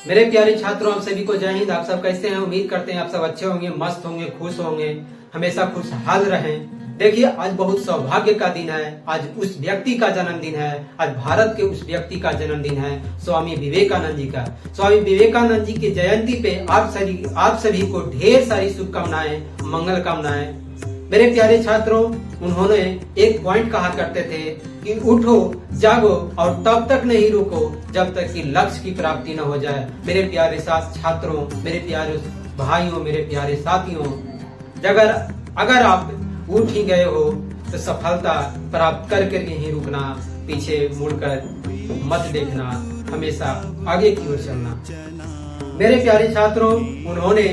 मेरे प्यारे छात्रों, आप सभी को जय हिंद। आप सब कैसे हैं? उम्मीद करते हैं आप सब अच्छे होंगे, मस्त होंगे, खुश होंगे, हमेशा खुशहाल रहें। देखिए, आज बहुत सौभाग्य का दिन है। आज उस व्यक्ति का जन्मदिन है। आज भारत के उस व्यक्ति का जन्मदिन है, स्वामी विवेकानंद जी का। स्वामी विवेकानंद जी की जयंती पे आप सभी को ढेर सारी शुभकामनाएं, मंगल कामनाएं। मेरे प्यारे छात्रों, उन्होंने एक पॉइंट कहा करते थे कि उठो, जागो और तब तक नहीं रुको जब तक कि लक्ष्य की प्राप्ति न हो जाए। मेरे प्यारे छात्रों, मेरे प्यारे भाइयों, मेरे प्यारे साथियों, अगर आप उठ ही गए हो तो सफलता प्राप्त करके नहीं रुकना, पीछे मुड़कर मत देखना, हमेशा आगे की ओर चलना। मेरे प्यारे छात्रों, उन्होंने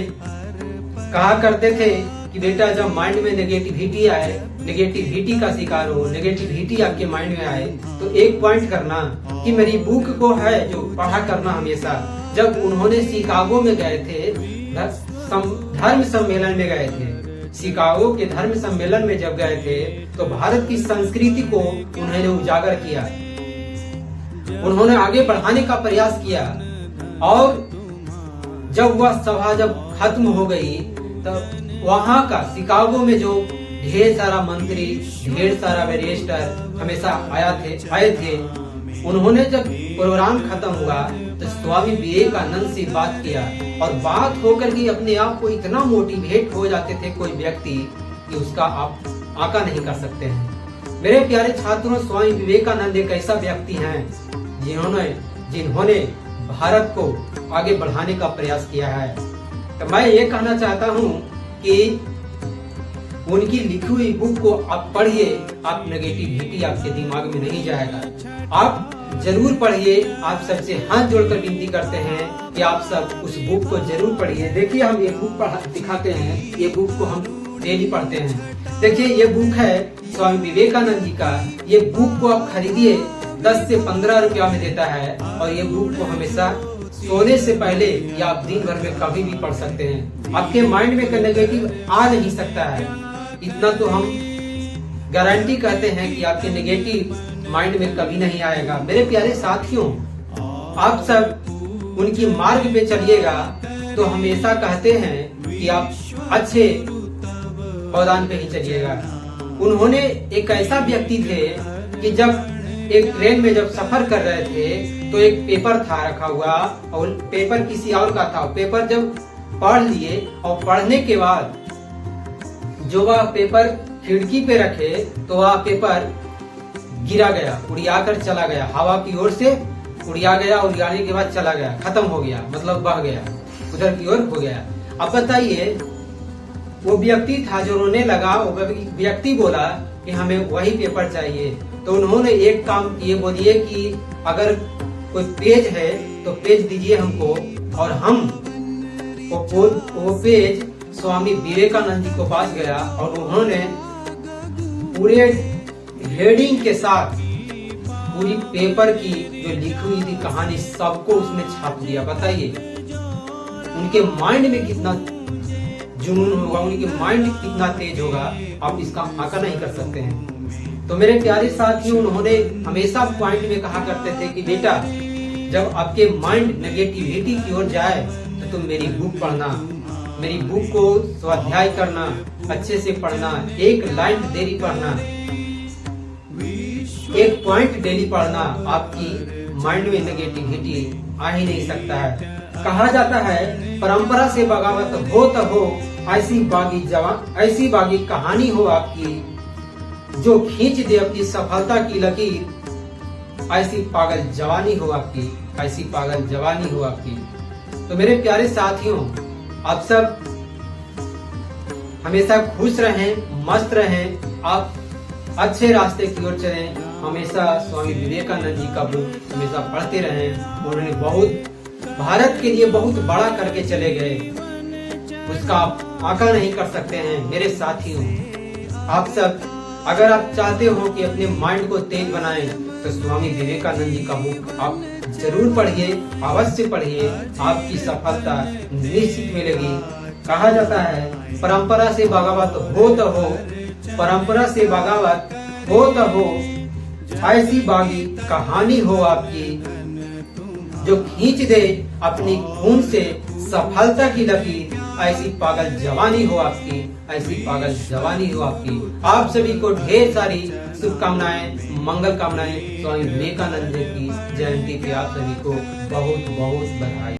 कहा करते थे कि बेटा, जब माइंड में नेगेटिविटी आए, नेगेटिविटी का शिकार हो, नेगेटिविटी आपके माइंड में आए तो एक पॉइंट करना कि मेरी बुक को है जो पढ़ा करना हमेशा। जब उन्होंने शिकागो में गए थे, धर्म सम्मेलन में गए थे, शिकागो के धर्म सम्मेलन में जब गए थे तो भारत की संस्कृति को उन्होंने उजागर किया, उन्होंने आगे बढ़ाने का प्रयास किया। और जब वह सभा खत्म हो गई तो वहाँ का शिकागो में जो ढेर सारा मंत्री, ढेर सारा बैरिस्टर हमेशा आए थे, उन्होंने जब प्रोग्राम खत्म हुआ तो स्वामी विवेकानंद से बात किया और बात होकर के अपने आप को इतना मोटिवेट हो जाते थे कोई व्यक्ति कि उसका आप आका नहीं कर सकते हैं। मेरे प्यारे छात्रों, स्वामी विवेकानंद एक ऐसा व्यक्ति हैं जिन्होंने भारत को आगे बढ़ाने का प्रयास किया है। तो मैं ये कहना चाहता हूँ कि उनकी लिखी हुई बुक को आप पढ़िए, आप नेगेटिविटी आपके दिमाग में नहीं जाएगा। आप जरूर पढ़िए। आप सबसे हाथ जोड़कर विनती करते हैं कि आप सब उस बुक को जरूर पढ़िए। देखिए, हम ये बुक दिखाते हैं, ये बुक को हम डेली पढ़ते हैं। देखिए, ये बुक है स्वामी विवेकानंद जी का। ये बुक को आप खरीदिए, 10 से 15 रुपया में देता है और ये बुक को हमेशा सोने से पहले या आप दिन भर में कभी भी पढ़ सकते हैं। आपके माइंड में नेगेटिव आ नहीं सकता है, इतना तो हम गारंटी कहते हैं कि आपके नेगेटिव माइंड में कभी नहीं आएगा। मेरे प्यारे साथियों, आप सब उनकी मार्ग पे चलिएगा तो हमेशा कहते हैं कि आप अच्छे पौधान पे ही चलिएगा। उन्होंने एक ऐसा व्यक्ति थे कि जब एक ट्रेन में जब सफर कर रहे थे तो एक पेपर था रखा हुआ और पेपर किसी और का था। पेपर जब पढ़ लिए और पढ़ने के बाद जो वह पेपर खिड़की पे रखे तो वह पेपर गिरा गया, उड़िया कर चला गया, हवा की ओर से उड़िया गया, उड़ियाने के बाद चला गया, खत्म हो गया, मतलब बह गया, उधर की ओर हो गया। अब बताइए, वो व्यक्ति था जो रोने लगा, वो व्यक्ति बोला कि हमें वही पेपर चाहिए। तो उन्होंने एक काम किए, बोलिए कि अगर कोई पेज है तो पेज दीजिए हमको, और हम वो पेज स्वामी विवेकानंद जी को पास गया और उन्होंने पूरे हेडिंग के साथ पूरी पेपर की जो लिखी हुई थी कहानी सबको उसने छाप दिया। बताइए उनके माइंड में कितना जुनून होगा, उनके माइंड कितना तेज होगा, आप इसका आंका नहीं कर सकते हैं। तो मेरे प्यारे साथियों, उन्होंने हमेशा पॉइंट में कहा करते थे कि बेटा, जब आपके माइंड नेगेटिविटी की ओर जाए तो तुम मेरी बुक पढ़ना, मेरी बुक को स्वाध्याय करना, अच्छे से पढ़ना, एक लाइन डेली पढ़ना, एक पॉइंट डेली पढ़ना, आपकी माइंड में नेगेटिविटी आ ही नहीं सकता है। कहा जाता है, परंपरा से बगावत हो तो हो, ऐसी बागी कहानी हो आपकी जो खींच दे अपनी सफलता की लकीर, ऐसी पागल जवानी हो आपकी, ऐसी पागल जवानी हो आपकी। तो मेरे प्यारे साथियों, आप सब हमेशा खुश रहें, मस्त रहें, आप अच्छे रास्ते की ओर चलें, हमेशा स्वामी विवेकानंद जी का बुक हमेशा पढ़ते रहें। उन्होंने भारत के लिए बहुत बड़ा करके चले गए, उसका आप आंका नहीं कर सकते हैं। मेरे साथियों, आप सब अगर आप चाहते हो कि अपने माइंड को तेज बनाएं तो स्वामी विवेकानंद जी का बुक आप जरूर पढ़िए, अवश्य पढ़िए, आपकी सफलता निश्चित मिलेगी। कहा जाता है, परंपरा से बगावत हो तो हो, परंपरा से बगावत हो तो हो, ऐसी बागी कहानी हो आपकी, जो खींच दे अपनी खून से सफलता की लकीर। ऐसी पागल जवानी हो आपकी, ऐसी पागल जवानी हो आपकी। आप सभी को ढेर सारी शुभकामनाएं, मंगल कामनाएं। स्वामी विवेकानंद जी की जयंती पे आप सभी को बहुत बहुत बधाई।